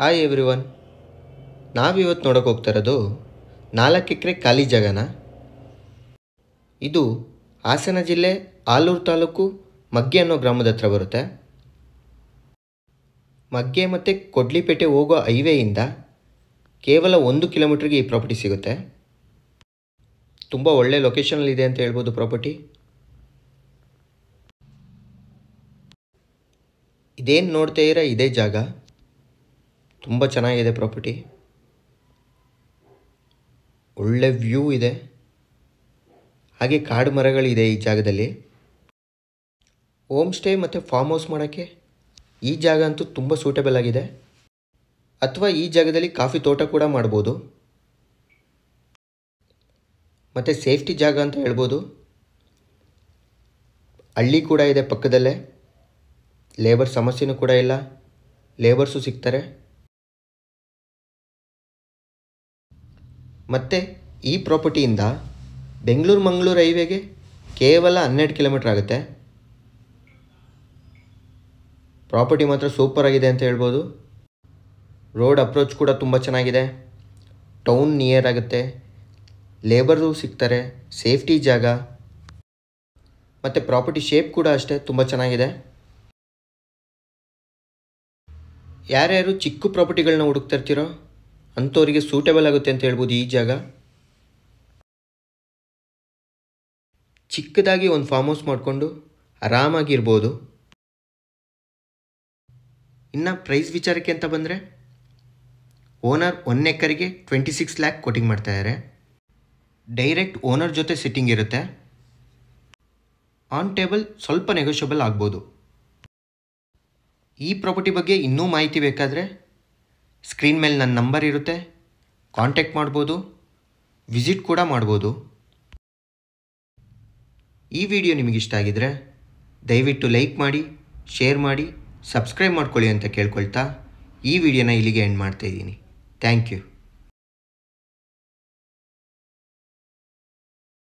Hi everyone, ನಾವಿವತ್ತು ನೋಡೋಕೆ ಹೋಗ್ತಾ ಇರೋದು 4 ಎಕರೆ ಖಾಲಿ ಜಾಗನ. ಇದು ಹಾಸನ ಜಿಲ್ಲೆ ಆಲೂರು ತಾಲೂಕು ಮಗ್ಗೆ ಅನ್ನೋ ಗ್ರಾಮದ ಹತ್ರ ಬರುತ್ತೆ. ಮಗ್ಗೆ ಮತ್ತು ಕೊಡ್ಲಿಪೇಟೆ ಹೋಗೋ ಹೈವೇಯಿಂದ ಕೇವಲ 1 ಕಿಲೋಮೀಟ್ರಿಗೆ ಈ ಪ್ರಾಪರ್ಟಿ ಸಿಗುತ್ತೆ. ತುಂಬ ಒಳ್ಳೆ ಲೊಕೇಶನಲ್ಲಿದೆ ಅಂತ ಹೇಳ್ಬೋದು ಪ್ರಾಪರ್ಟಿ. ಇದೇನು ನೋಡ್ತಾ ಇರೋ ಇದೇ ಜಾಗ. ತುಂಬ ಚೆನ್ನಾಗಿದೆ ಪ್ರಾಪರ್ಟಿ, ಒಳ್ಳೆ ವ್ಯೂ ಇದೆ, ಹಾಗೆ ಕಾಡು ಮರಗಳಿದೆ ಈ ಜಾಗದಲ್ಲಿ. ಹೋಮ್ ಸ್ಟೇ ಮತ್ತು ಫಾರ್ಮ್ ಹೌಸ್ ಮಾಡೋಕ್ಕೆ ಈ ಜಾಗ ಅಂತೂ ತುಂಬ ಸೂಟೇಬಲ್ ಆಗಿದೆ. ಅಥವಾ ಈ ಜಾಗದಲ್ಲಿ ಕಾಫಿ ತೋಟ ಕೂಡ ಮಾಡ್ಬೋದು. ಮತ್ತು ಸೇಫ್ಟಿ ಜಾಗ ಅಂತ ಹೇಳ್ಬೋದು. ಹಳ್ಳಿ ಕೂಡ ಇದೆ ಪಕ್ಕದಲ್ಲೇ, ಲೇಬರ್ ಸಮಸ್ಯೆನೂ ಕೂಡ ಇಲ್ಲ, ಲೇಬರ್ಸು ಸಿಗ್ತಾರೆ. ಮತ್ತು ಈ ಪ್ರಾಪರ್ಟಿಯಿಂದ ಬೆಂಗಳೂರು-ಮಂಗಳೂರು ಹೈವೇಗೆ ಕೇವಲ 12 ಕಿಲೋಮೀಟ್ರ್ ಆಗುತ್ತೆ. ಪ್ರಾಪರ್ಟಿ ಮಾತ್ರ ಸೂಪರ್ ಆಗಿದೆ ಅಂತ ಹೇಳ್ಬೋದು. ರೋಡ್ ಅಪ್ರೋಚ್ ಕೂಡ ತುಂಬ ಚೆನ್ನಾಗಿದೆ, ಟೌನ್ ನಿಯರ್ ಆಗುತ್ತೆ, ಲೇಬರು ಸಿಗ್ತಾರೆ, ಸೇಫ್ಟಿ ಜಾಗ, ಮತ್ತು ಪ್ರಾಪರ್ಟಿ ಶೇಪ್ ಕೂಡ ಅಷ್ಟೇ ತುಂಬ ಚೆನ್ನಾಗಿದೆ. ಯಾರ್ಯಾರು ಚಿಕ್ಕ ಪ್ರಾಪರ್ಟಿಗಳನ್ನ ಹುಡುಕ್ತಾ ಇರ್ತೀರೋ ಅಂಥವರಿಗೆ ಸೂಟೇಬಲ್ ಆಗುತ್ತೆ ಅಂತ ಹೇಳ್ಬೋದು ಈ ಜಾಗ. ಚಿಕ್ಕದಾಗಿ ಒಂದು ಫಾರ್ಮ್ ಹೌಸ್ ಮಾಡಿಕೊಂಡು ಆರಾಮಾಗಿರ್ಬೋದು. ಇನ್ನು ಪ್ರೈಸ್ ವಿಚಾರಕ್ಕೆ ಅಂತ ಬಂದರೆ ಓನರ್ 1 ಎಕರೆಗೆ 26 ಲ್ಯಾಕ್ ಕೋಟಿಂಗ್ ಮಾಡ್ತಾಯಿದ್ದಾರೆ. ಡೈರೆಕ್ಟ್ ಓನರ್ ಜೊತೆ ಸಿಟ್ಟಿಂಗ್ ಇರುತ್ತೆ. ಆನ್ ಟೇಬಲ್ ಸ್ವಲ್ಪ ನೆಗೋಷಿಯಬಲ್ ಆಗ್ಬೋದು. ಈ ಪ್ರಾಪರ್ಟಿ ಬಗ್ಗೆ ಇನ್ನೂ ಮಾಹಿತಿ ಬೇಕಾದರೆ ಸ್ಕ್ರೀನ್ ಮೇಲೆ ನನ್ನ ನಂಬರ್ ಇರುತ್ತೆ, ಕಾಂಟ್ಯಾಕ್ಟ್ ಮಾಡ್ಬೋದು, ವಿಸಿಟ್ ಕೂಡ ಮಾಡ್ಬೋದು. ಈ ವಿಡಿಯೋ ನಿಮಗಿಷ್ಟ ಆಗಿದರೆ ದಯವಿಟ್ಟು ಲೈಕ್ ಮಾಡಿ, ಶೇರ್ ಮಾಡಿ, ಸಬ್ಸ್ಕ್ರೈಬ್ ಮಾಡ್ಕೊಳ್ಳಿ ಅಂತ ಕೇಳ್ಕೊಳ್ತಾ ಈ ವಿಡಿಯೋನ ಇಲ್ಲಿಗೆ ಎಂಡ್ ಮಾಡ್ತಾಯಿದ್ದೀನಿ. Thank you.